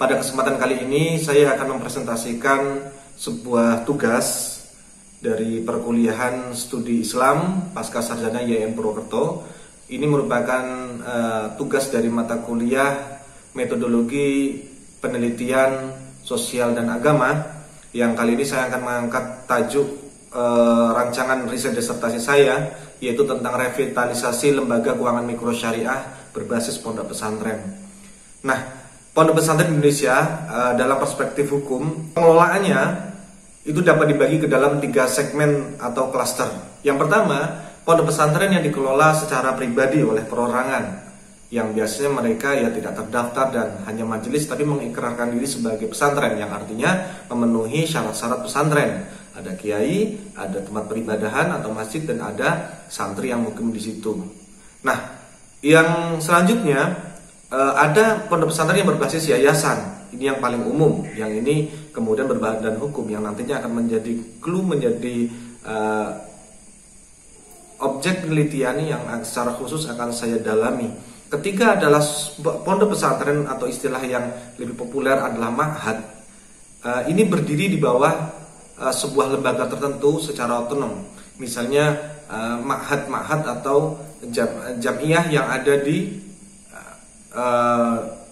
Pada kesempatan kali ini saya akan mempresentasikan sebuah tugas dari perkuliahan studi Islam Pasca Sarjana IAIN Purwokerto. Ini merupakan tugas dari mata kuliah Metodologi Penelitian Sosial dan Agama, yang kali ini saya akan mengangkat tajuk rancangan riset disertasi saya, yaitu tentang revitalisasi lembaga keuangan mikro syariah berbasis pondok pesantren. Nah, pondok pesantren Indonesia dalam perspektif hukum, pengelolaannya itu dapat dibagi ke dalam 3 segmen atau klaster. Yang pertama, pondok pesantren yang dikelola secara pribadi oleh perorangan, yang biasanya mereka tidak terdaftar dan hanya majelis tapi mengikrarkan diri sebagai pesantren, yang artinya memenuhi syarat-syarat pesantren. Ada kiai, ada tempat peribadahan atau masjid, dan ada santri yang mukim di situ. Nah, yang selanjutnya ada pondok pesantren yang berbasis yayasan. Ini yang paling umum, yang ini kemudian berbadan hukum, yang nantinya akan menjadi objek penelitian yang secara khusus akan saya dalami. Ketiga adalah pondok pesantren atau istilah yang lebih populer adalah ma'had. Ini berdiri di bawah sebuah lembaga tertentu secara otonom. Misalnya ma'had atau jam'iyah yang ada di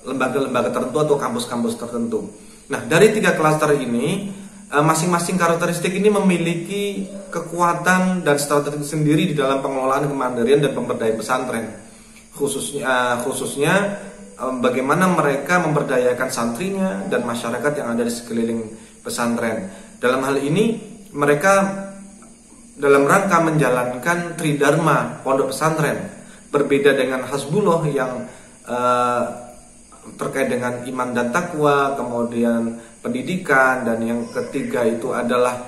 lembaga-lembaga tertentu atau kampus-kampus tertentu. Nah, dari 3 klaster ini, masing-masing karakteristik ini memiliki kekuatan dan strategi sendiri di dalam pengelolaan kemandirian dan pemberdayaan pesantren. Khususnya bagaimana mereka memberdayakan santrinya dan masyarakat yang ada di sekeliling pesantren. Dalam hal ini, mereka dalam rangka menjalankan tridharma pondok pesantren, berbeda dengan Hasbullah yang terkait dengan iman dan takwa, kemudian pendidikan, dan yang ketiga itu adalah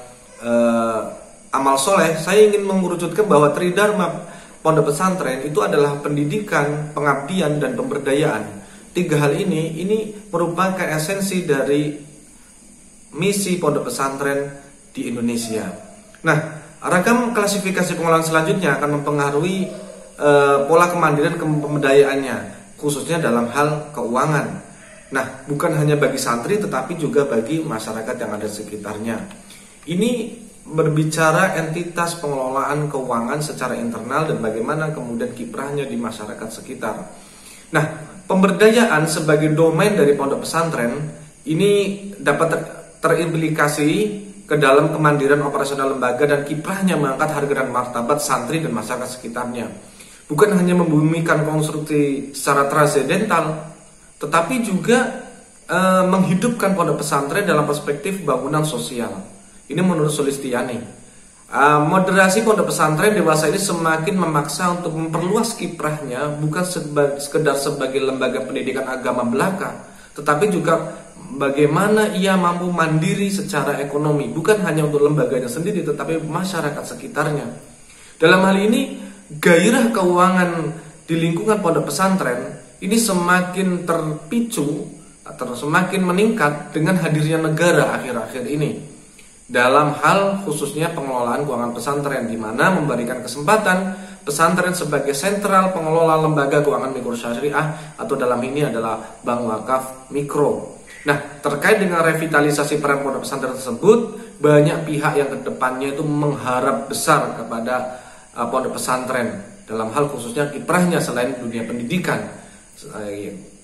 amal soleh. Saya ingin mengerucutkan bahwa tridharma pondok pesantren itu adalah pendidikan, pengabdian, dan pemberdayaan. 3 hal ini merupakan esensi dari misi pondok pesantren di Indonesia. Nah, ragam klasifikasi pengelolaan selanjutnya akan mempengaruhi pola kemandirian pemberdayaannya, khususnya dalam hal keuangan. Nah, bukan hanya bagi santri tetapi juga bagi masyarakat yang ada di sekitarnya. Ini berbicara entitas pengelolaan keuangan secara internal dan bagaimana kemudian kiprahnya di masyarakat sekitar. Nah, pemberdayaan sebagai domain dari pondok pesantren ini dapat terimplikasi ke dalam kemandirian operasional lembaga dan kiprahnya mengangkat harga dan martabat santri dan masyarakat sekitarnya. Bukan hanya membumikan konstruksi secara transendental, tetapi juga menghidupkan pondok pesantren dalam perspektif bangunan sosial. Ini menurut Sulistiani. Moderasi pondok pesantren dewasa ini semakin memaksa untuk memperluas kiprahnya, bukan sekedar sebagai lembaga pendidikan agama belaka, tetapi juga bagaimana ia mampu mandiri secara ekonomi, bukan hanya untuk lembaganya sendiri, tetapi masyarakat sekitarnya. Dalam hal ini, gairah keuangan di lingkungan pondok pesantren ini semakin terpicu atau semakin meningkat dengan hadirnya negara akhir-akhir ini dalam hal khususnya pengelolaan keuangan pesantren, di mana memberikan kesempatan pesantren sebagai sentral pengelola lembaga keuangan mikro syariah, atau dalam ini adalah bank wakaf mikro. Nah, terkait dengan revitalisasi peran pondok pesantren tersebut, banyak pihak yang kedepannya itu mengharap besar kepada pondok pesantren dalam hal khususnya kiprahnya selain dunia pendidikan.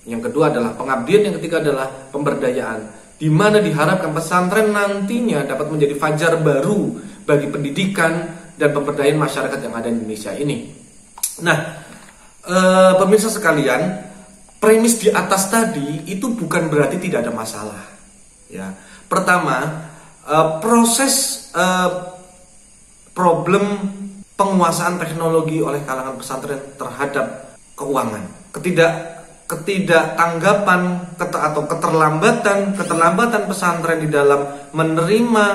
Yang kedua adalah pengabdian, yang ketiga adalah pemberdayaan, di mana diharapkan pesantren nantinya dapat menjadi fajar baru bagi pendidikan dan pemberdayaan masyarakat yang ada di Indonesia ini. Nah, pemirsa sekalian, premis di atas tadi itu bukan berarti tidak ada masalah. Ya, pertama, proses problem penguasaan teknologi oleh kalangan pesantren terhadap keuangan, ketidaktanggapan atau keterlambatan pesantren di dalam menerima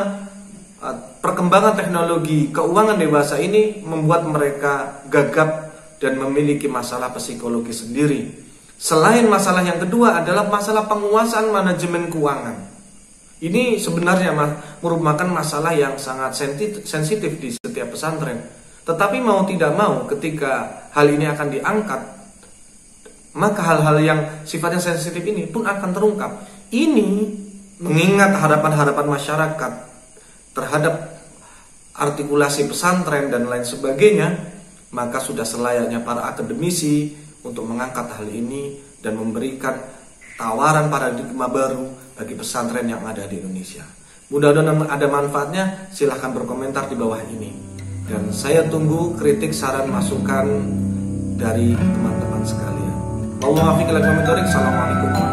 perkembangan teknologi keuangan dewasa ini membuat mereka gagap dan memiliki masalah psikologi sendiri. Selain masalah yang kedua adalah masalah penguasaan manajemen keuangan. Ini sebenarnya merupakan masalah yang sangat sensitif di setiap pesantren. Tetapi mau tidak mau, ketika hal ini akan diangkat, maka hal-hal yang sifatnya sensitif ini pun akan terungkap. ini mengingat harapan-harapan masyarakat terhadap artikulasi pesantren dan lain sebagainya, maka sudah selayaknya para akademisi untuk mengangkat hal ini dan memberikan tawaran paradigma baru bagi pesantren yang ada di Indonesia. Mudah-mudahan ada manfaatnya. Silahkan berkomentar di bawah ini, dan saya tunggu kritik, saran, masukan dari teman-teman sekalian. Assalamualaikum warahmatullahi wabarakatuh.